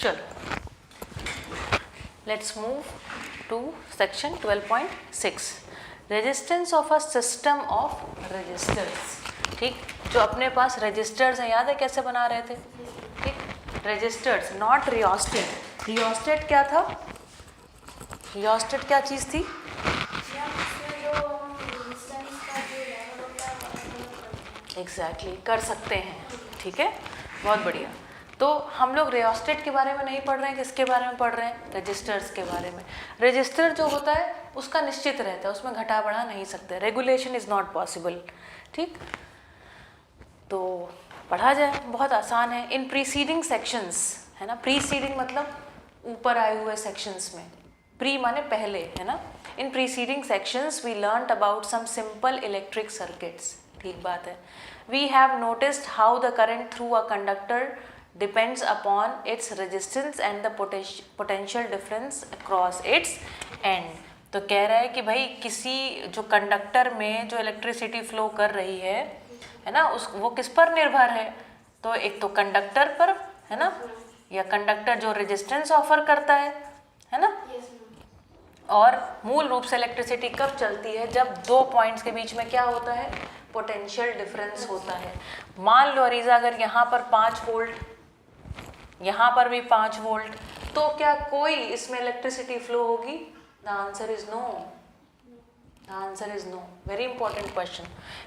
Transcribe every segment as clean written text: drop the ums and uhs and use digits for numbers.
चलो let's move to section 12.6 resistance of a system of resistors. ठीक, जो अपने पास रजिस्टर्स हैं, याद है कैसे बना रहे थे? ठीक, रजिस्टर्स नॉट रियोस्टेट। रियोस्टेट क्या था? रियोस्टेट क्या चीज़ थी? एग्जैक्टली कर सकते हैं। ठीक है, बहुत बढ़िया। तो हम लोग रियोस्टेट के बारे में नहीं पढ़ रहे हैं, किसके बारे में पढ़ रहे हैं? रजिस्टर्स के बारे में। रजिस्टर जो होता है उसका निश्चित रहता है, उसमें घटा बढ़ा नहीं सकते, रेगुलेशन इज़ नॉट पॉसिबल। ठीक, तो पढ़ा जाए, बहुत आसान है। इन प्रीसीडिंग सेक्शंस, है ना, प्रीसीडिंग मतलब ऊपर आए हुए सेक्शंस में, प्री माने पहले, है ना। इन preceding sections we learned about some simple electric circuits. ठीक बात है। We have noticed how the current through a conductor depends upon its resistance and the potential difference across its end. तो कह रहा है कि भाई किसी जो कंडक्टर में जो इलेक्ट्रिसिटी फ्लो कर रही है ना, उस वो किस पर निर्भर है? तो एक तो कंडक्टर पर, है ना, या कंडक्टर जो रेजिस्टेंस ऑफर करता है ना। और मूल रूप से इलेक्ट्रिसिटी कब चलती है? जब दो पॉइंट्स के बीच में क्या होता है? पोटेंशियल डिफरेंस होता है। मान लो अरीजा, अगर यहाँ पर 5 वोल्ट, यहाँ पर भी 5 वोल्ट, तो क्या कोई इसमें इलेक्ट्रिसिटी फ्लो होगी? The answer is no. The answer is no. Very important question.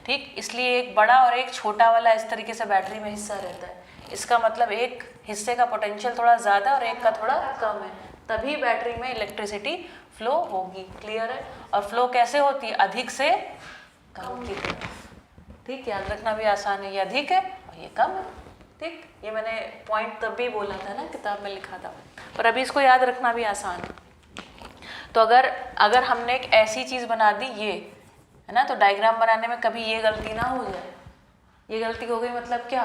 ठीक, इसलिए एक बड़ा और एक छोटा वाला इस तरीके से बैटरी में हिस्सा रहता है। इसका मतलब एक हिस्से का पोटेंशियल थोड़ा ज़्यादा और एक का थोड़ा कम है, तभी बैटरी में इलेक्ट्रिसिटी फ्लो होगी। क्लियर है? और फ्लो कैसे होती है? अधिक से कम की तरफ। ठीक, याद रखना भी आसान है, ये अधिक है और ये कम है। ठीक, ये मैंने पॉइंट तब भी बोला था ना, किताब में लिखा था, पर अभी इसको याद रखना भी आसान है। तो अगर हमने एक ऐसी चीज़ बना दी, ये है ना, तो डायग्राम बनाने में कभी ये गलती ना हो जाए। ये गलती हो गई मतलब क्या?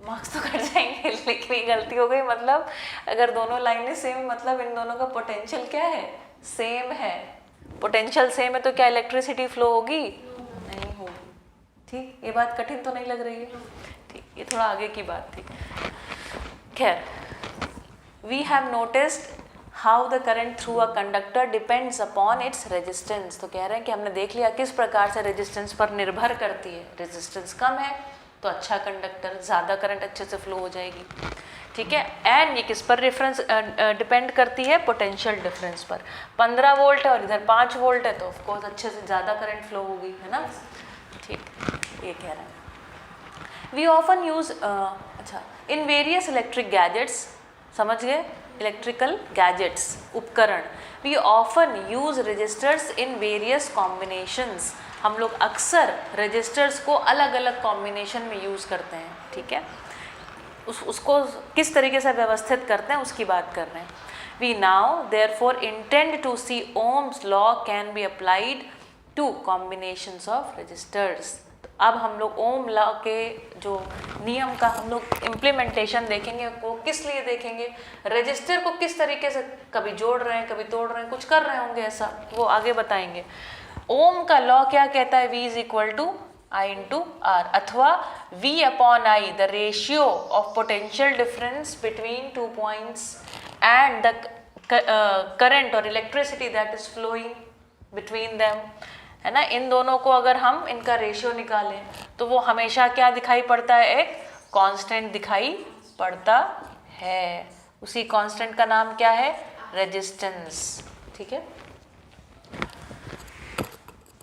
मार्क्स तो कट जाएंगे, लेकिन ये गलती हो गई मतलब अगर दोनों लाइनें सेम, मतलब इन दोनों का पोटेंशियल क्या है? सेम है। पोटेंशियल सेम है तो क्या इलेक्ट्रिसिटी फ्लो होगी? नहीं होगी। ठीक, ये बात कठिन तो नहीं लग रही है? ठीक, ये थोड़ा आगे की बात थी। खैर, we have noticed how the current through a conductor depends upon its resistance. तो कह रहे हैं कि हमने देख लिया किस प्रकार से रेजिस्टेंस पर निर्भर करती है। रेजिस्टेंस कम है तो अच्छा कंडक्टर, ज़्यादा करंट अच्छे से फ्लो हो जाएगी। ठीक है, एंड ये किस पर रेफरेंस डिपेंड करती है? पोटेंशियल डिफरेंस पर। 15 वोल्ट है और इधर 5 वोल्ट है, तो ऑफकोर्स अच्छे से ज़्यादा करंट फ्लो होगी, है ना। ठीक, ये कह रहे हैं। वी ऑफन यूज़ अच्छा इन वेरियस इलेक्ट्रिक गैजेट्स, समझ गए? इलेक्ट्रिकल गैजेट्स, उपकरण। We often use resistors in various combinations. हम लोग अक्सर रजिस्टर्स को अलग अलग कॉम्बिनेशन में यूज़ करते हैं। ठीक है, उसको किस तरीके से व्यवस्थित करते हैं उसकी बात कर रहे हैं। We now therefore intend to see Ohm's law can be applied to combinations of resistors. तो अब हम लोग ओम लॉ के जो नियम का हम लोग इम्प्लीमेंटेशन देखेंगे। वो किस लिए देखेंगे? रजिस्टर को किस तरीके से कभी जोड़ रहे हैं, कभी तोड़ रहे हैं, कुछ कर रहे होंगे ऐसा, वो आगे बताएंगे। ओम का लॉ क्या कहता है? V is equal to I into R, अथवा V upon I, the ratio of potential difference between 2 points and the current और electricity that is flowing between them, है ना। इन दोनों को अगर हम इनका रेशियो निकालें तो वो हमेशा क्या दिखाई पड़ता है? एक कांस्टेंट दिखाई पड़ता है। उसी कांस्टेंट का नाम क्या है? रेजिस्टेंस। ठीक है,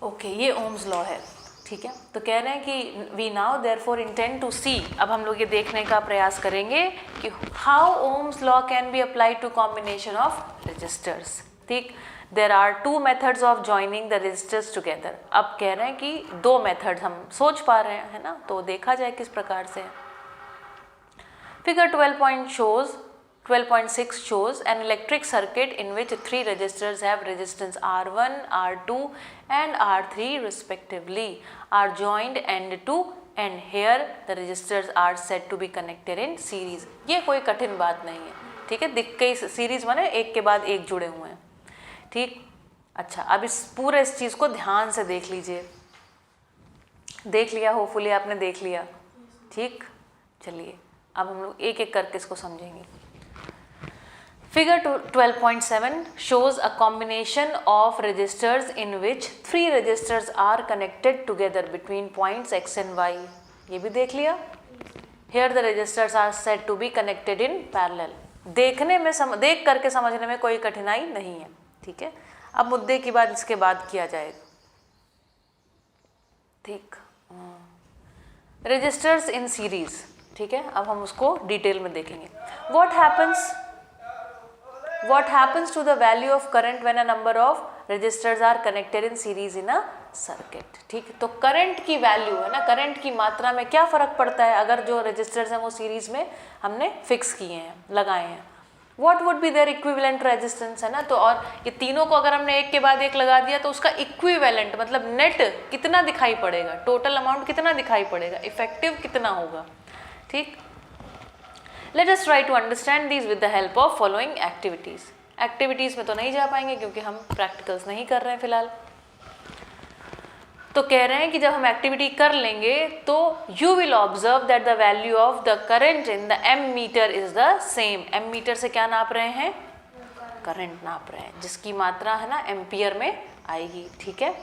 ओके, ये ओम्स लॉ है। ठीक है, तो कह रहे हैं कि we now therefore intend to see, अब हम लोग ये देखने का प्रयास करेंगे कि how Ohm's law can be applied to combination of resistors. ठीक, there are 2 methods of joining the resistors together. अब कह रहे हैं कि 2 मेथड हम सोच पा रहे हैं, है ना, तो देखा जाए किस प्रकार से। Figure 12.6 shows an electric circuit in which 3 resistors have resistance R1, R2 and R3 respectively are joined end to end. Here the resistors are said to be connected in series. ये कोई कठिन बात नहीं है। ठीक है, दिख के सीरीज माने एक के बाद एक जुड़े हुए हैं। ठीक, अच्छा, अब इस पूरे इस चीज़ को ध्यान से देख लीजिए। देख लिया, होपफुली आपने देख लिया। ठीक, चलिए अब हम लोग एक एक करके इसको समझेंगे। Figure 12.7 shows a combination of registers in which 3 registers are connected together between points x and y. ये भी देख लिया. Here the registers are said to be connected in parallel. देखने में देख करके समझने में कोई कठिनाई नहीं है. ठीक है. अब मुद्दे की बात इसके बाद किया जाएगा. ठीक. Resistors in series. ठीक है. अब हम उसको डिटेल में देखेंगे. What happens to the value of current when a number of registers are connected in series in a circuit? ठीक है. तो करंट की वैल्यू है ना, करंट की मात्रा में क्या फ़र्क पड़ता है अगर जो रजिस्टर्स हैं वो सीरीज में हमने फिक्स किए हैं, लगाए हैं. What would be their equivalent resistance है ना. तो और ये तीनों को अगर हमने एक के बाद एक लगा दिया तो उसका इक्विवेलेंट मतलब नेट कितना दिखाई पड़ेगा, टोटल अमाउंट कितना दिखाई पड़ेगा, इफेक्टिव कितना होगा. ठीक. Let us try to understand these with the help of following activities. Activities में तो नहीं जा पाएंगे क्योंकि हम practicals नहीं कर रहे हैं फिलहाल. तो कह रहे हैं कि जब हम एक्टिविटी कर लेंगे तो you will observe that the value of the current in the ammeter is the same. ammeter से क्या नाप रहे हैं? करंट नाप रहे हैं, जिसकी मात्रा है ना एम्पियर में आएगी. ठीक है.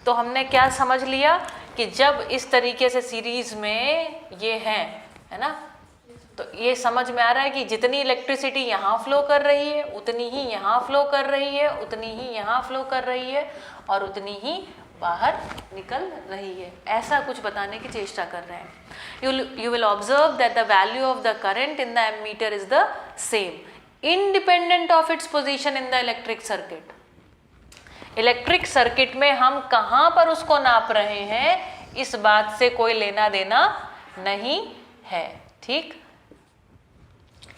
तो हमने क्या समझ लिया कि जब इस तरीके से सीरीज में ये है ना, तो ये समझ में आ रहा है कि जितनी इलेक्ट्रिसिटी यहाँ फ्लो कर रही है उतनी ही यहाँ फ्लो कर रही है, उतनी ही यहाँ फ्लो कर रही है और उतनी ही बाहर निकल रही है. ऐसा कुछ बताने की चेष्टा कर रहे हैं. You will observe that the value of the current in the ammeter is the same independent of its position in the electric circuit. Electric circuit में हम कहाँ पर उसको नाप रहे हैं इस बात से कोई लेना देना नहीं है. ठीक.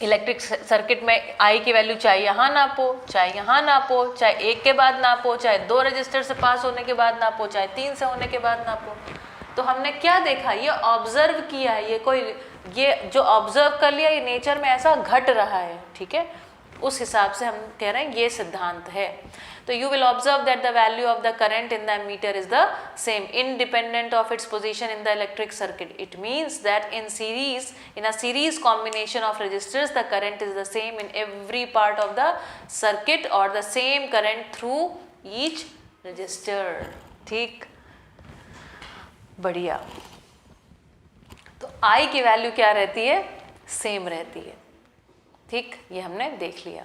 इलेक्ट्रिक सर्किट में आई की वैल्यू चाहे यहाँ नापो, चाहे यहाँ नापो, चाहे एक के बाद नापो, चाहे 2 रजिस्टर से पास होने के बाद नापो, चाहे 3 से होने के बाद नापो. तो हमने क्या देखा, ये ऑब्जर्व किया है, ये जो ऑब्जर्व कर लिया ये नेचर में ऐसा घट रहा है. ठीक है. उस हिसाब से हम कह रहे हैं ये सिद्धांत है. तो you will observe that the value of the current in the ammeter is the same independent of its position in the electric circuit. It means that in a series combination of resistors the current is the same in every part of the circuit or the same current through each resistor. ठीक. बढ़िया. तो I की value क्या रहती है? Same रहती है. ठीक. ये हमने देख लिया.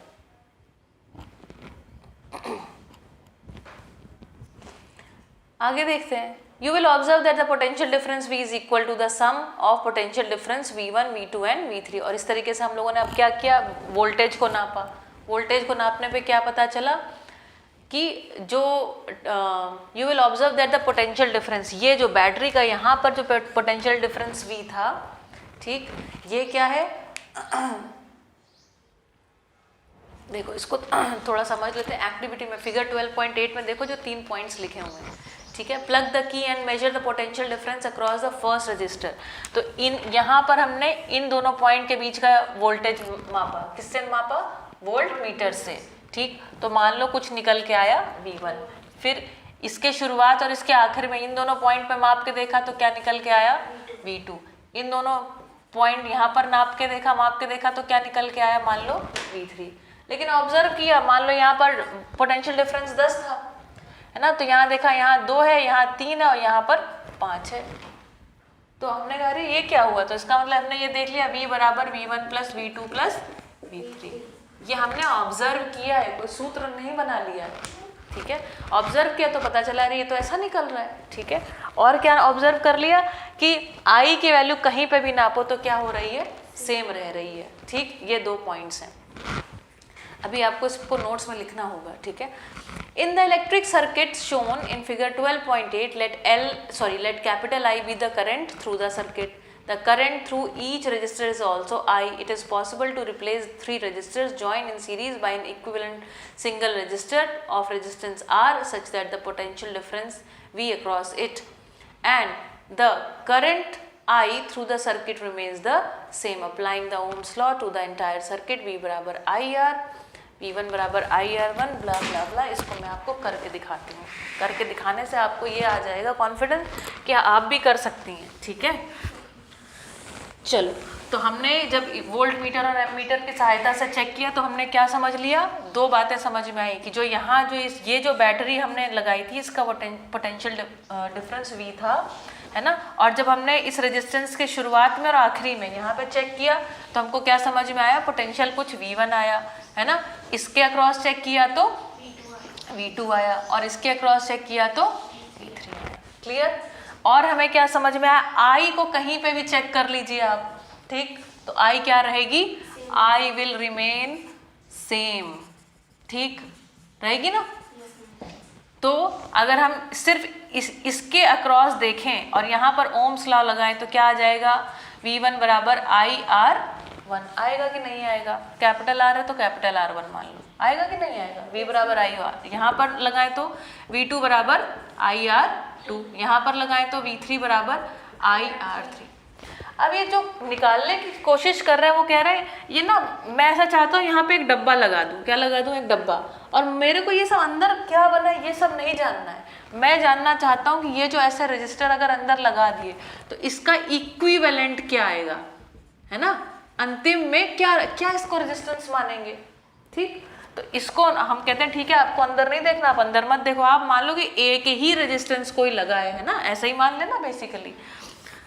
आगे देखते हैं. You will observe that the potential difference V is equal to the sum of potential difference V1, V2 and V3. और इस तरीके से हम लोगों ने अब क्या किया, वोल्टेज को नापा. वोल्टेज को नापने पे क्या पता चला कि जो you will observe that the potential difference, ये जो बैटरी का यहाँ पर जो potential difference V था, ठीक, ये क्या है, देखो इसको थोड़ा समझ लेते हैं. एक्टिविटी में फिगर 12.8 में देखो जो 3 पॉइंट्स लिखे हुए हैं. ठीक है. Plug the key and measure the potential difference across the first resistor. तो यहाँ पर हमने इन दोनों पॉइंट के बीच का वोल्टेज मापा. किससे मापा? वोल्ट मीटर से. ठीक. तो मान लो कुछ निकल के आया V1. फिर इसके शुरुआत और इसके आखिर में इन दोनों पॉइंट पे माप के देखा तो क्या निकल के आया? V2. इन दोनों पॉइंट यहाँ पर माप के देखा तो क्या निकल के आया? मान लो V3. लेकिन ऑब्जर्व किया, मान लो यहाँ पर पोटेंशियल डिफरेंस 10 था, है ना, तो यहाँ देखा यहाँ 2 है, यहाँ 3 है और यहाँ पर 5 है. तो हमने कहा अरे ये क्या हुआ? तो इसका मतलब हमने ये देख लिया V बराबर V1 plus V2 plus V3. ये हमने ऑब्जर्व किया है, कोई सूत्र नहीं बना लिया है. ठीक है. ऑब्जर्व किया तो पता चला अरे ये तो ऐसा निकल रहा है. ठीक है. और क्या ऑब्जर्व कर लिया कि I की वैल्यू कहीं पे भी नापो तो क्या हो रही है? सेम रह रही है. ठीक. ये 2 पॉइंट्स हैं. अभी आपको इसको नोट्स में लिखना होगा. ठीक है. इन the electric circuit shown in figure 12.8 let capital I be the current through the circuit. The current through each resistor is also I. It is possible to replace 3 resistors joined in series by an equivalent single resistor of resistance R such that the potential difference V across it and the current I through the circuit remains the same. Applying the Ohm's law to the entire circuit, V बराबर IR, V1 बराबर IR1 ब्ला ब्ला ब्ला. इसको मैं आपको करके दिखाती हूँ. करके दिखाने से आपको ये आ जाएगा कॉन्फिडेंस कि आप भी कर सकती हैं. ठीक है. चलो तो हमने जब वोल्ट मीटर और एमीटर की सहायता से चेक किया तो हमने क्या समझ लिया, दो बातें समझ में आई कि जो यहाँ जो ये जो बैटरी हमने लगाई थी इसका पोटेंशियल डिफरेंस V था, है ना। और जब हमने इस रेजिस्टेंस के शुरुआत में और आखिरी में यहाँ पे चेक किया तो हमको क्या समझ में आया, पोटेंशियल कुछ V1 आया, है ना। इसके अक्रॉस चेक किया तो V2 आया और इसके अक्रॉस चेक किया तो V3 आया। क्लियर। और हमें क्या समझ में आया, I को कहीं पे भी चेक कर लीजिए आप, ठीक, तो I क्या रहेगी, I विल रिमेन सेम, ठीक रहेगी ना। तो अगर हम सिर्फ इसके अक्रॉस देखें और यहाँ पर ओम्स लॉ लगाएं तो क्या आ जाएगा, V1 बराबर IR1 आएगा कि नहीं आएगा, कैपिटल R है तो कैपिटल R1 मान लो, आएगा कि नहीं आएगा। V बराबर IR यहाँ पर लगाएं तो V2 बराबर IR2, यहाँ पर लगाएं तो V3 बराबर IR3। अब ये जो निकालने की कोशिश कर रहे हैं वो कह रहे हैं ये ना, मैं ऐसा चाहता हूँ यहाँ पे एक डब्बा लगा दूँ, क्या लगा दूँ, एक डब्बा, और मेरे को ये सब अंदर क्या बना है ये सब नहीं जानना है। मैं जानना चाहता हूँ कि ये जो ऐसा रजिस्टर अगर अंदर लगा दिए तो इसका इक्विवेलेंट क्या आएगा, है ना, अंतिम में क्या क्या इसको रेजिस्टेंस मानेंगे, ठीक। तो इसको हम कहते हैं ठीक है आपको अंदर नहीं देखना, आप अंदर मत देखो, आप मान लो कि एक ही रेजिस्टेंस कोई लगा है ना, ऐसा ही मान लेना बेसिकली।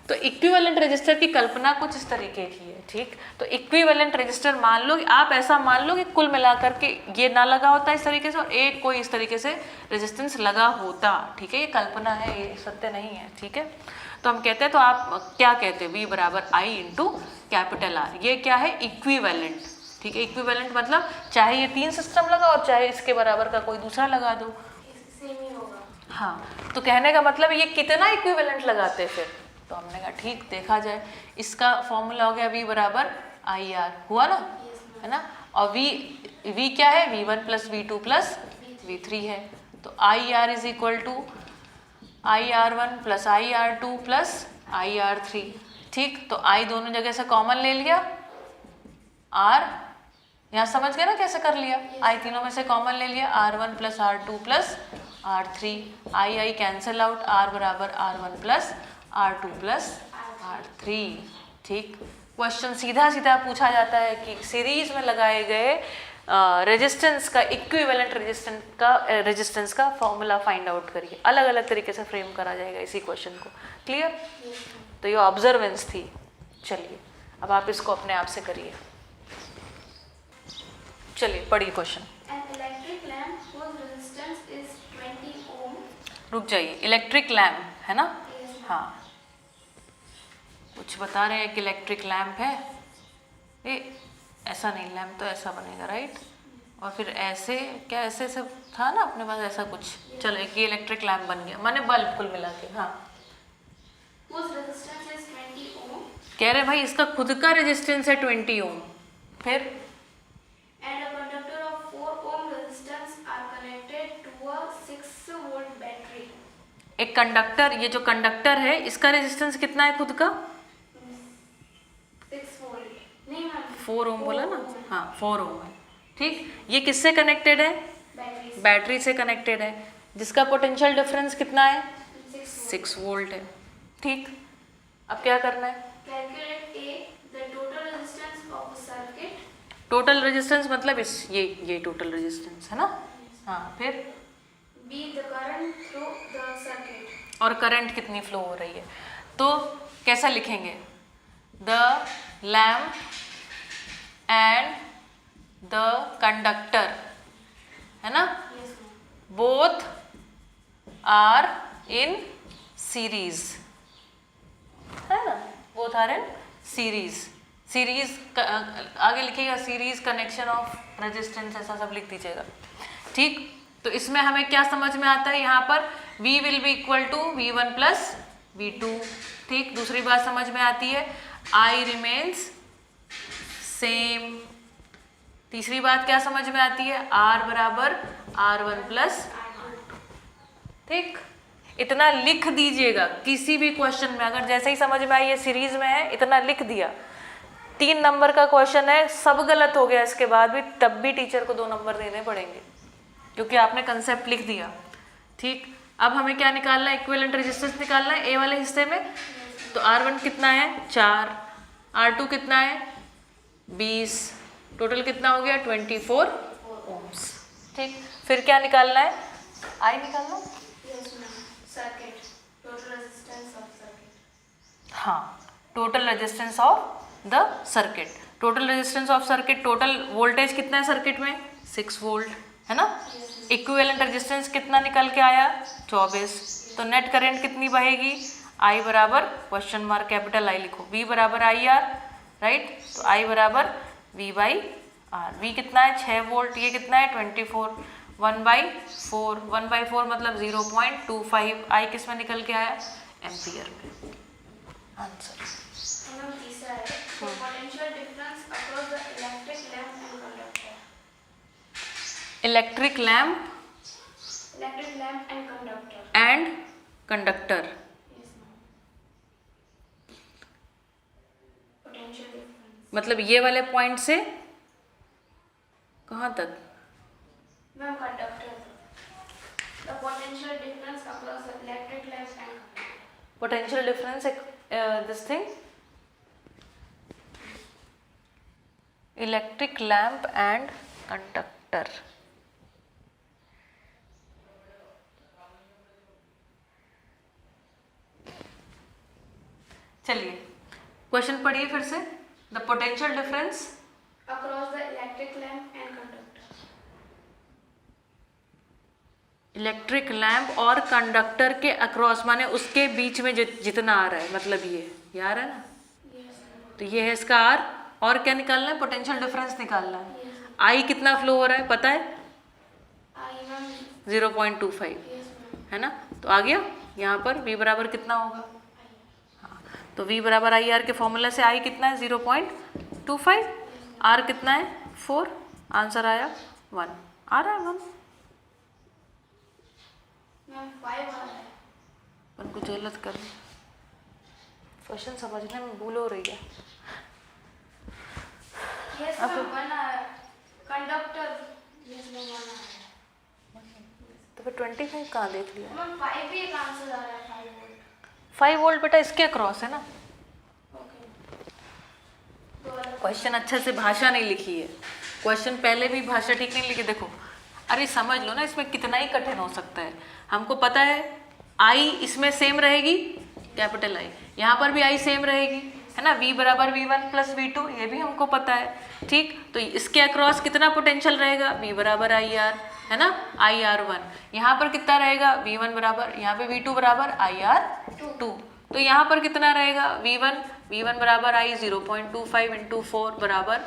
तो इक्विवेलेंट रजिस्टर की कल्पना कुछ इस तरीके की है, ठीक। तो इक्विवेलेंट रजिस्टर मान लो कि आप ऐसा मान लो कि कुल मिलाकर के ये ना लगा होता इस तरीके से और एक कोई इस तरीके से रेजिस्टेंस लगा होता, ठीक है, ये कल्पना है, ये सत्य नहीं है, ठीक है। तो हम कहते हैं, तो आप क्या कहते हैं, V बराबर I इंटू कैपिटल R, ये क्या है, इक्विवेलेंट, ठीक है। इक्विवेलेंट मतलब चाहे ये 3 सिस्टम लगा और चाहे इसके बराबर का कोई दूसरा लगा दो, सेम ही होगा। हाँ, तो कहने का मतलब ये कितना इक्विवेलेंट लगाते फिर, तो हमने कहा ठीक देखा जाए। इसका फॉर्मूला हो गया V बराबर IR, हुआ ना, है ना। और V क्या है, V1 plus V2 plus V3 है, तो IR is equal to IR1 plus IR2 plus IR3, ठीक। तो I दोनों जगह से कॉमन ले लिया, R यहाँ समझ गए ना कैसे कर लिया, I तीनों में से कॉमन ले लिया, R1 plus R2 plus R3, I cancel out, R बराबर R1 plus R2 plus R3, ठीक। क्वेश्चन सीधा सीधा पूछा जाता है कि सीरीज में लगाए गए रेजिस्टेंस का इक्विवेलेंट रेजिस्टेंस का फॉर्मूला फाइंड आउट करिए। अलग अलग तरीके से फ्रेम करा जाएगा इसी क्वेश्चन को, क्लियर। तो ये ऑब्जर्वेंस थी। चलिए अब आप इसको अपने आप से करिए। चलिए पढ़िए क्वेश्चन। रुक जाइए, इलेक्ट्रिक लैम्प है ना, हाँ कुछ बता रहे हैं कि इलेक्ट्रिक लैम्प है, ये ऐसा नहीं, लैम्प तो ऐसा बनेगा, राइट, और फिर ऐसे क्या, ऐसे सब था ना अपने पास ऐसा कुछ, चलो एक ये इलेक्ट्रिक लैम्प बन गया, माने बल्ब कुल मिला के, हाँ। कह रहे भाई इसका खुद का रेजिस्टेंस है 20 ओम, फिर एक कंडक्टर, ये जो कंडक्टर है इसका रेजिस्टेंस कितना है खुद का, 4 ओम बोला ना, हाँ 4 ओम है, ठीक। ये किससे कनेक्टेड है, बैटरी से कनेक्टेड है, जिसका पोटेंशियल डिफरेंस कितना है, 6 वोल्ट है, ठीक। अब क्या करना है, टोटल रेजिस्टेंस मतलब ये टोटल रेजिस्टेंस है ना, हाँ, फिर B the current through the circuit, और करंट कितनी फ्लो हो रही है, तो कैसा लिखेंगे, the lamp and the conductor, है ना, बोथ आर इन सीरीज, है ना, both are in series, series आगे लिखिएगा, सीरीज कनेक्शन ऑफ रेजिस्टेंस, ऐसा सब लिख दीजिएगा, ठीक। तो इसमें हमें क्या समझ में आता है, यहाँ पर V will be equal to V1 plus V2, ठीक। दूसरी बात समझ में आती है, I रिमेन्स सेम। तीसरी बात क्या समझ में आती है, R बराबर R1 प्लस, ठीक। इतना लिख दीजिएगा किसी भी क्वेश्चन में, अगर जैसे ही समझ में आई ये सीरीज में है, इतना लिख दिया। 3 नंबर का क्वेश्चन है, सब गलत हो गया इसके बाद भी, तब भी टीचर को 2 नंबर देने पड़ेंगे, क्योंकि आपने कंसेप्ट लिख दिया, ठीक। अब हमें क्या निकालना है, इक्विवेलेंट रेजिस्टेंस निकालना है ए वाले हिस्से में, तो R1 कितना है 4, R2 कितना है 20, टोटल कितना हो गया 24 ओम्स। ठीक, फिर क्या निकालना है, I निकालना। Yes, ma'am. Circuit. Total resistance of circuit. हाँ, total resistance of the circuit. Total resistance of circuit, total voltage कितना है सर्किट में 6 वोल्ट है ना। इक्विवेलेंट रेजिस्टेंस कितना निकल के आया 24। तो नेट करंट कितनी बहेगी, I बराबर क्वेश्चन मार्क कैपिटल I लिखो, V बराबर IR, राइट। तो I बराबर V बाई R। V कितना है 6 वोल्ट, ये कितना है 24, 1/4, 1/4 मतलब 0.25। I किस में निकल के आया एम्पियर में। आंसर Ma'am, तीसरा है the potential difference across the electric lamp and conductor. Electric lamp Electric lamp and conductor. And conductor. Yes, ma'am. Potential difference. मतलब ये वाले पॉइंट से कहाँ तक, Ma'am, conductor. The potential difference across the electric lamp and conductor. Potential difference this thing, electric lamp and conductor. चलिए question पढ़िए फिर से, the potential difference Across the electric lamp and conductor. Electric lamp और conductor के across माने उसके बीच में जितना आ रहा है, मतलब ये आ रहा है ना। Yes, ma'am. तो ये है इसका R, और क्या निकालना है पोटेंशियल डिफरेंस निकालना है। Yes. I कितना फ्लो हो रहा है पता है I, ma'am. 0.25 Yes, ma'am. है ना। तो आ गया यहाँ पर V बराबर कितना होगा, हाँ तो V बराबर IR के फॉर्मूला से I कितना है 0.25, R कितना है 4, आंसर आया 1, आ रहा है 1। Ma'am, 5 आ रहा है। अपन कुछ गलत कर रहे, क्वेश्चन समझने में भूल हो रही है। Yes, अब- ma'am, 1 आ रहा है। Conductor. Yes, ma'am, 1 आ रहा है। तो फिर 25 कहाँ देख लिया, Ma'am, 5 भी एक आंसर आ रहा है, 5 वोल्ट। 5 वोल्ट बेटा इसके अक्रॉस है ना। Okay. दो अलग- क्वेश्चन अच्छे से भाषा नहीं लिखी है, क्वेश्चन पहले भी भाषा ठीक नहीं लिखी। देखो अरे समझ लो ना, इसमें कितना ही कठिन हो सकता है। हमको पता है आई इसमें सेम रहेगी कैपिटल आई, यहाँ पर भी आई सेम रहेगी है ना। V बराबर V1 प्लस V2 ये भी हमको पता है। ठीक, तो इसके अक्रॉस कितना पोटेंशियल रहेगा V बराबर IR है ना, IR1। यहाँ पर कितना रहेगा V1 बराबर, यहाँ पे V2 बराबर IR2। तो यहाँ पर कितना रहेगा V1 बराबर I 0.25 इंटू 4 बराबर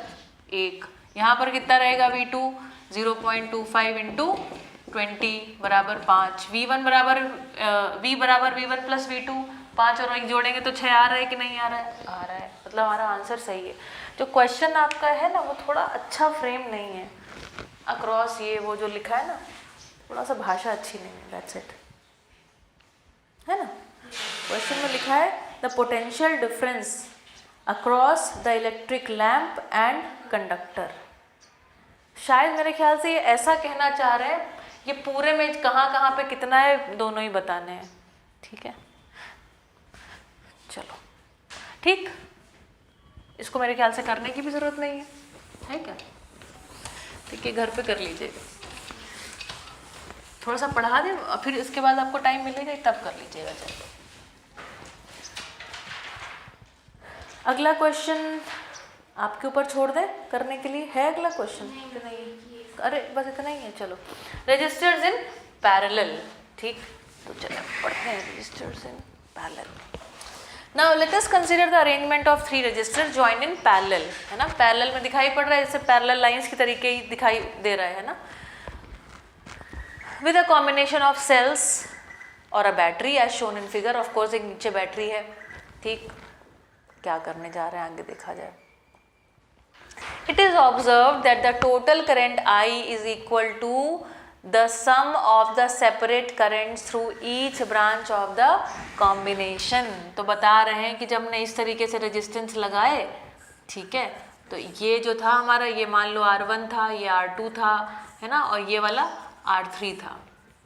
1। यहाँ पर कितना रहेगा V2 0.25 इंटू 20 बराबर 5। V1 बराबर V बराबर V1 प्लस V2, 5 और 1 जोड़ेंगे तो 6 आ रहा है कि नहीं आ रहा है, आ रहा है। मतलब हमारा आंसर सही है। जो क्वेश्चन आपका है ना वो थोड़ा अच्छा फ्रेम नहीं है, अक्रॉस ये वो जो लिखा है ना थोड़ा सा भाषा अच्छी नहीं है, दैट्स इट है ना। क्वेश्चन में लिखा है the potential difference across the electric lamp and conductor. शायद मेरे ख्याल से ये ऐसा कहना चाह रहे हैं ये पूरे में कहाँ कहाँ पे कितना है दोनों ही बताने हैं। ठीक है, चलो ठीक, इसको मेरे ख्याल से करने की भी ज़रूरत नहीं है क्या। ठीक है, घर पे कर लीजिएगा, थोड़ा सा पढ़ा दे, फिर इसके बाद आपको टाइम मिलेगा तब कर लीजिएगा। चलो अगला क्वेश्चन आपके ऊपर छोड़ दें करने के लिए, है अगला क्वेश्चन? नहीं, अरे बस इतना ही है। चलो रजिस्टर्स इन पैरेलल। ठीक, तो चलो पढ़ते हैं resistors in parallel. Now let us consider the arrangement of 3 resistor join in parallel है ना। पैरेलल में दिखाई पड़ रहा है, जैसे पैरेलल लाइंस की तरीके ही दिखाई दे रहा है ना। With a combination of cells और a battery as shown in figure. Of course एक नीचे बैटरी है। ठीक, क्या करने जा रहे हैं आगे देखा जाए। It is observed that the total current I is equal to the sum of the separate currents through each branch of the combination। तो बता रहे हैं कि जब हमने इस तरीके से रेजिस्टेंस लगाए, ठीक है, तो ये जो था हमारा, ये मान लो R1 था, ये R2 था है ना, और ये वाला R3 था।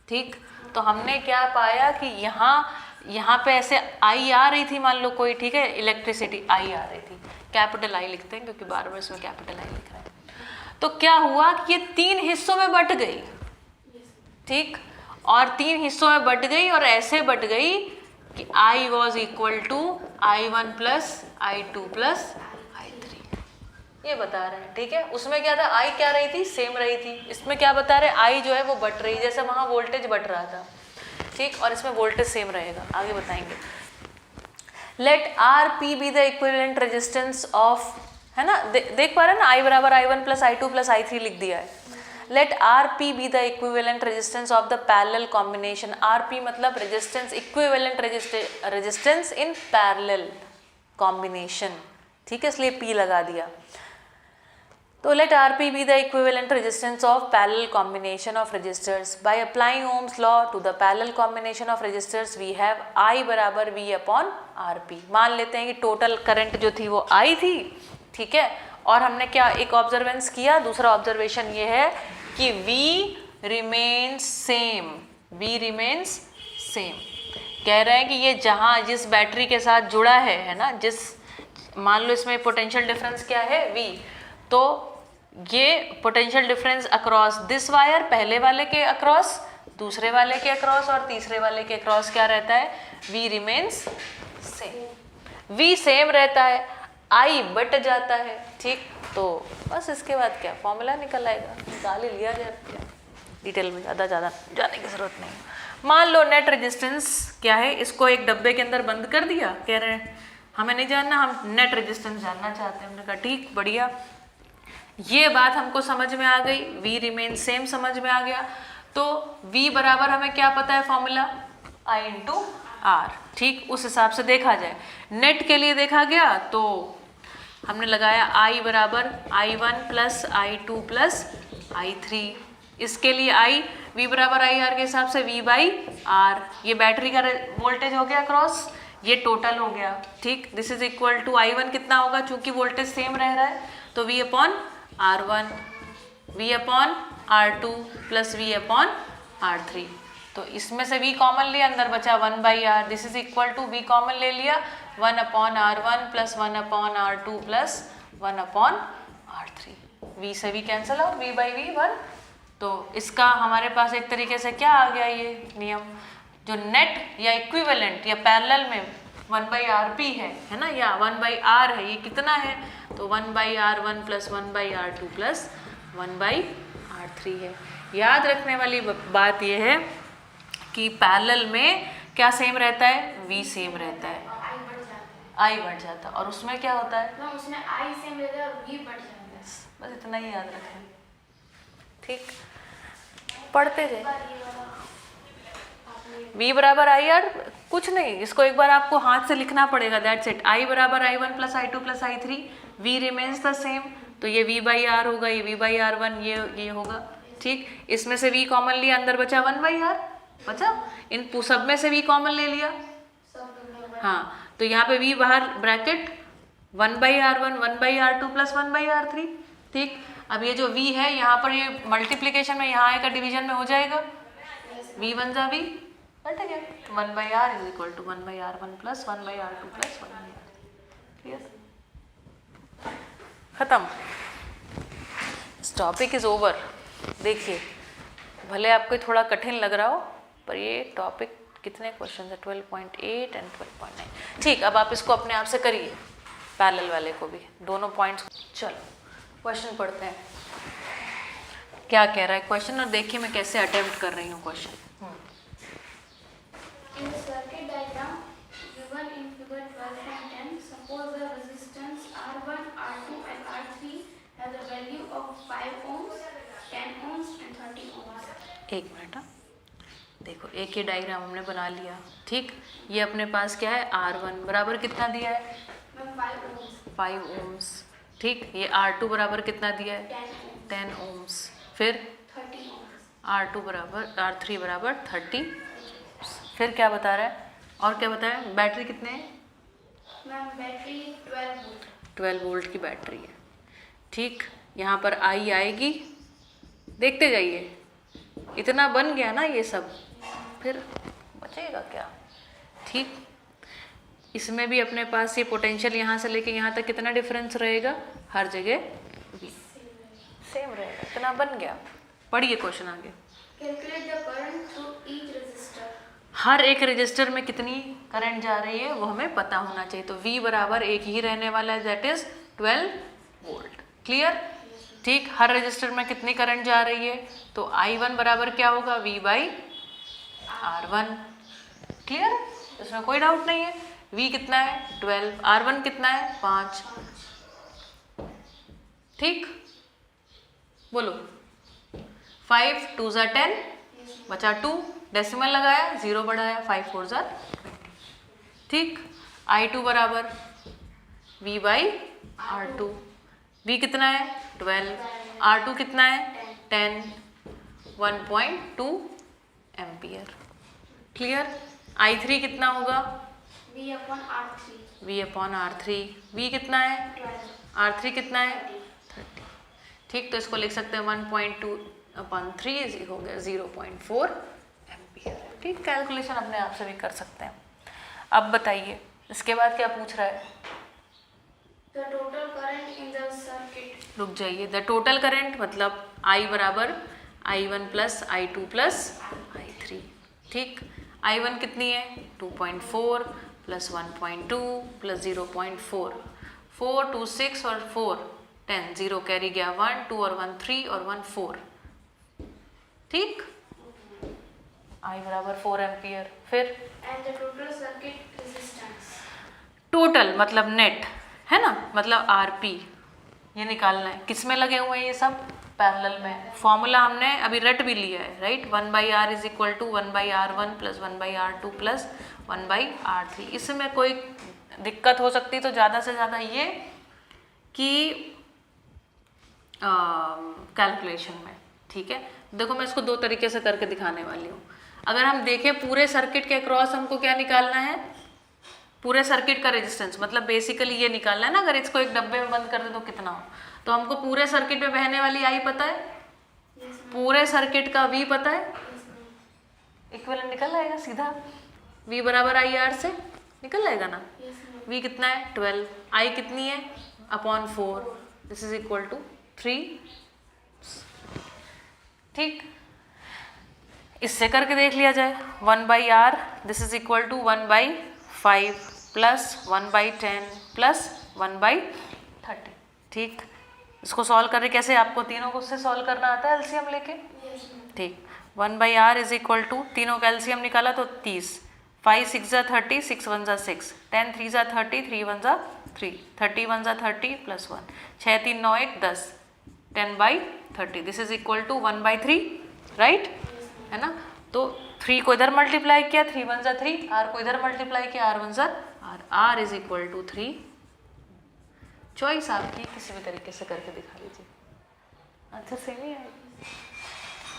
ठीक, तो हमने क्या पाया कि यहाँ पे ऐसे I आ रही थी, मान लो कोई, ठीक है, इलेक्ट्रिसिटी I आ रही थी, कैपिटल आई लिखते हैं क्योंकि बार बार इसमें कैपिटल आई लिख रहे हैं। तो क्या हुआ कि ये 3 हिस्सों में बट गई, ठीक, और 3 हिस्सों में बट गई और ऐसे बट गई कि I was equal to I1 plus I2 plus I3, ये बता रहे हैं, ठीक है। उसमें क्या था, I क्या रही थी, सेम रही थी। इसमें क्या बता रहे हैं, I जो है वो बट रही, जैसे वहाँ वोल्टेज बट रहा था, ठीक, और इसमें वोल्टेज सेम रहेगा। आगे बताएंगे। Let RP be the equivalent resistance of, है ना, देख पा रहे हैं ना, I बराबर I1 plus I2 plus I3 लिख दिया है। Let RP be the equivalent resistance of the parallel combination. RP मतलब resistance, equivalent resistance in parallel combination, ठीक है, इसलिए P लगा दिया। तो let RP be the equivalent resistance of parallel combination of resistors. By applying Ohm's law to the parallel combination of resistors, we have I बराबर V upon RP। मान लेते हैं कि टोटल करंट जो थी वो I थी, ठीक है, और हमने क्या एक ऑब्जर्वेंस किया, दूसरा ऑब्जर्वेशन ये है कि V remains same, V remains same। कह रहे हैं कि ये जहाँ जिस बैटरी के साथ जुड़ा है ना, जिस, मान लो इसमें पोटेंशियल डिफरेंस क्या है, V, तो ये potential difference across this wire, पहले वाले के अक्रॉस, दूसरे वाले के अक्रॉस और तीसरे वाले के अक्रॉस क्या रहता है, V remains same. V same रहता है, I बट जाता है, ठीक। तो बस इसके बाद क्या फॉर्मूला निकल आएगा, निकाल ही लिया जाए, डिटेल में ज़्यादा जाने की ज़रूरत नहीं। मान लो नेट रेजिस्टेंस क्या है, इसको एक डब्बे के अंदर बंद कर दिया, कह रहे हैं हमें नहीं जानना, हम नेट रेजिस्टेंस जानना चाहते हैं। हमने कहा ठीक, बढ़िया, ये बात हमको समझ में आ गई, V रिमेन सेम समझ में आ गया। तो V बराबर हमें क्या पता है फॉर्मूला, I इंटू R, ठीक, उस हिसाब से देखा जाए। नेट के लिए देखा गया तो हमने लगाया I बराबर I1 plus I2 plus I3, इसके लिए I, V बराबर IR के हिसाब से V बाई R, ये बैटरी का वोल्टेज हो गया क्रॉस, ये टोटल हो गया, ठीक। This is equal to I1 कितना होगा, चूंकि वोल्टेज सेम रह रहा है तो V upon R1, V upon R2 plus V upon R3। तो इसमें से V कॉमन लिया, अंदर बचा 1 by R, this is equal to V common ले लिया 1 upon R1 plus 1 upon R2 plus 1 upon R3। V से V cancel out, V by V 1। तो इसका हमारे पास एक तरीके से क्या आ गया, ये नियम जो नेट या इक्विवेलेंट या पैरेलल में 1 बाई RP है ना, या 1 बाई R है, ये कितना है, तो 1 by R1 plus 1 by R2 plus 1 by R3 है। याद रखने वाली बात यह है कि पैरेलल में क्या सेम रहता है, V सेम रहता है, I बढ़ जाता है, और उसमें क्या होता है, उसमें I सेम रहता है और V बढ़ जाता है। बस इतना ही याद रखें, ठीक, पढ़ते जाए। V बराबर IR, कुछ नहीं, इसको एक बार आपको हाथ से लिखना पड़ेगा, दैट्स इट। I बराबर I1 plus I2 plus I3, V remains the same, तो ये V बाई R होगा, ये V बाई R1, ये होगा, ठीक। इसमें से V कॉमन लिया, अंदर बचा 1 बाई R, बचा, इन सब में से V कॉमन ले लिया, हाँ, तो यहाँ पे V बाहर bracket 1 by R1 1 by R2 plus 1 by R3, ठीक। अब ये जो V है यहाँ पर, ये मल्टीप्लीकेशन में यहाँ आएगा, डिवीजन में हो जाएगा, V 1 जा V बट गया, 1 by R is equal to 1 by R1 plus 1 by R2 plus 1 by R3, clear, खत्म, इस टॉपिक इज ओवर। देखिए, भले आपको थोड़ा कठिन लग रहा हो, पर ये टॉपिक कितने क्वेश्चन है, 12.8 एंड 12.9, ठीक। अब आप इसको अपने आप से करिए, पैरेलल वाले को भी, दोनों पॉइंट्स। चलो क्वेश्चन पढ़ते हैं, क्या कह रहा है क्वेश्चन, और देखिए मैं कैसे अटेम्प्ट कर रही हूँ question. In the circuit diagram given in figure 12.10, suppose the resistance R1, R2 and R3 has a value of 5 ohms, 10 ohms and 30 ohms. एक मिनट, देखो एक ही डायग्राम हमने बना लिया, ठीक। ये अपने पास क्या है, R1 बराबर कितना दिया है, 5 ohms. 5 ohms, ठीक। ये R2 बराबर कितना दिया है, 10 ohms, फिर 30 ohms. R2 बराबर R3 बराबर 30, फिर क्या बता रहा है, और क्या बताया, बैटरी कितने है, मैम बैटरी 12 वोल्ट. 12 वोल्ट की बैटरी है, ठीक। यहाँ पर I आएगी, देखते जाइए, इतना बन गया ना ये सब, फिर बचेगा क्या, ठीक। इसमें भी अपने पास ये पोटेंशियल यहाँ से लेके यहाँ तक कितना डिफरेंस रहेगा, हर जगह सेम रहेगा। इतना बन गया। पढ़िए क्वेश्चन आगे। Calculate the current through each resistor. हर एक रजिस्टर में कितनी करंट जा रही है वो हमें पता होना चाहिए। तो V बराबर एक ही रहने वाला है, दैट इज 12 वोल्ट। क्लियर? ठीक, हर रजिस्टर में कितनी करंट जा रही है, तो I1 बराबर क्या होगा, V बाई R1। क्लियर? इसमें कोई डाउट नहीं है। V कितना है 12, R1 कितना है 5। ठीक, बोलो 5 2 ज़ा 10 बचा 2, डेसिमल लगाया 0 बढ़ाया 5 4 ज़ा 20। ठीक, I2 बराबर V बाई R2। V कितना है 12, R2 कितना है 10, 1.2 एम्पियर। क्लियर? I3 कितना होगा V upon R3. V upon R3। V कितना है 12. R3 कितना है 30। ठीक, तो इसको लिख सकते हैं 1.2 अपॉन 3 हो गया 0.4 एम्पियर। ठीक, कैलकुलेशन अपने आप से भी कर सकते हैं। अब बताइए इसके बाद क्या पूछ रहा है। The total current in the circuit. रुक जाइए। द टोटल करंट मतलब I बराबर I1 plus I2 plus I3। ठीक, I1 कितनी है 2.4 प्लस 1.2 प्लस 0.4, 4 2 6 और 4 10, 0 कैरी गया 1 2 और 1 3 और 1 4। ठीक, I बराबर 4 एम्पियर। फिर And the total circuit resistance. Total मतलब नेट है ना, मतलब RP ये निकालना है। किस में लगे हुए हैं ये सब, पैरेलल में। फॉर्मूला हमने अभी रट भी लिया है, right. 1/R is equal to 1/R1 plus 1/R2 plus 1/R3। इसमें कोई दिक्कत हो सकती है तो ज़्यादा से ज़्यादा ये कि कैलकुलेशन में। ठीक है, देखो मैं इसको दो तरीके से करके दिखाने वाली हूँ। अगर हम देखें पूरे सर्किट के अक्रॉस हमको क्या निकालना है, पूरे सर्किट का रेजिस्टेंस, मतलब बेसिकली ये निकालना है ना। अगर इसको एक डब्बे में बंद कर दे तो कितना हो, तो हमको पूरे सर्किट में बहने वाली I पता है, पूरे सर्किट का V पता है, इक्विवेलेंट निकल आएगा सीधा। V बराबर IR से निकल आएगा ना। V कितना है 12, I कितनी है upon 4, this is equal to 3। ठीक, इससे करके देख लिया जाए। 1/R this is equal to 1/5 plus 1/10 plus 1/30। ठीक, इसको सॉल्व करके कैसे, आपको तीनों को उससे सॉल्व करना आता है एलसीएम लेके। ठीक, 1/R इज इक्वल टू, तीनों का एलसीएम निकाला तो 30, 5 6 ज़ा 30, 6 1 ज़ा 6, 10 3 ज़ा 30, 3 1 ज़ा 3, 30 1 ज़ा 30 plus 1, 6 3 9 1 10, 10/30 this is equal to 1/3, right है ना। तो 3 को इधर मल्टीप्लाई किया, 3 1 ज़ा 3, R को इधर मल्टीप्लाई किया, R 1 ज़ा R is equal to 3। Choice आपकी, किसी भी तरीके से करके दिखा लीजिए, आंसर सेम ही आएगा।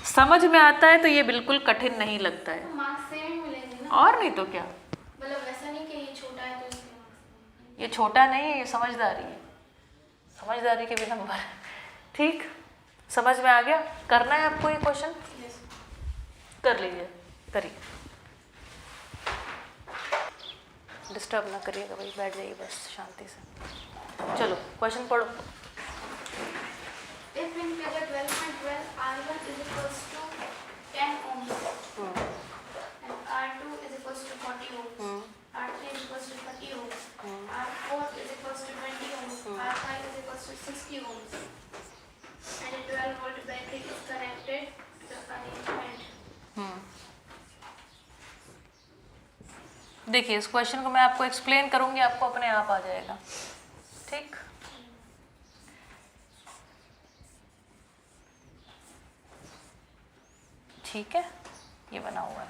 समझ में आता है तो ये बिल्कुल कठिन नहीं लगता है, मार्क्स सेम ही मिलेंगे ना, और नहीं तो क्या। मतलब वैसा नहीं कि ये छोटा है तो इसके मार्क्स। ये छोटा नहीं है, ये समझदारी है, समझदारी के भी नंबर है। ठीक, समझ में आ गया। करना है आपको ये क्वेश्चन, कर लीजिए, करिए, डिस्टर्ब ना करिएगा भाई, बैठ जाइए बस शांति से। चलो क्वेश्चन पढ़ो। If in figure 12.12 R1 is equals to 10 ohms and R2 is equals to 40 ohms, R3 is equals to 30 ohms, R4 is equals to 20 ohms, R5 is equals to 60 ohms, and a 12-volt battery is connected to the arrangement. देखिए इस question को मैं आपको explain करूंगी, आपको अपने आप आ जाएगा। ठीक, ठीक है, ये बना हुआ है।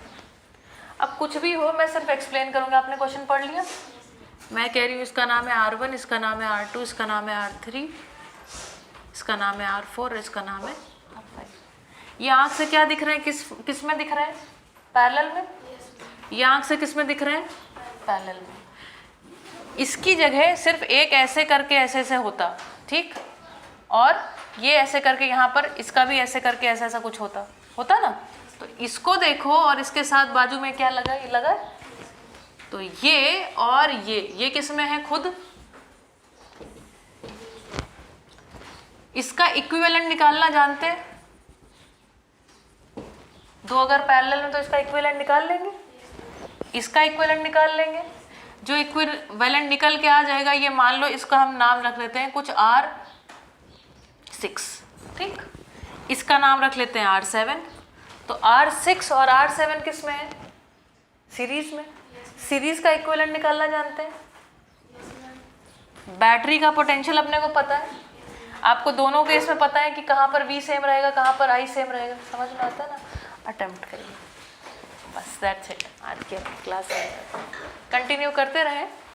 अब कुछ भी हो मैं सिर्फ एक्सप्लेन करूंगा। आपने क्वेश्चन पढ़ लिया, मैं कह रही हूँ इसका नाम है R1, इसका नाम है R2, इसका नाम है R3, इसका नाम है R4, इसका नाम है R5। ये आँख से क्या दिख रहा है, किस में दिख रहा है, पैरेलल में। ये आँख से किस में दिख रहे हैं, पैरेलल में। इसकी जगह सिर्फ एक ऐसे करके ऐसे ऐसे होता, ठीक, और ये ऐसे करके यहाँ पर इसका भी ऐसे करके ऐसा ऐसा कुछ होता ना। तो इसको देखो और इसके साथ बाजू में क्या लगा, ये लगा है, तो ये और ये किस में है खुद, इसका इक्विवेलेंट निकालना जानते हैं, दो अगर पैरेलल में तो इसका इक्विवेलेंट निकाल लेंगे, इसका इक्विवेलेंट निकाल लेंगे। जो इक्विवेलेंट निकल के आ जाएगा, ये मान लो इसका हम नाम रख लेते हैं कुछ R6, ठीक, इसका नाम रख लेते हैं R7। तो R6 और R7 किस में है, सीरीज में। सीरीज का इक्विवेलेंट निकालना जानते हैं। बैटरी का पोटेंशियल अपने को पता है, आपको दोनों केस में पता है कि कहाँ पर V सेम रहेगा, कहाँ पर I सेम रहेगा, समझ में आता है ना। अटेम्प्ट करिए, बस दैट्स इट। आज की क्लास कंटिन्यू करते रहें।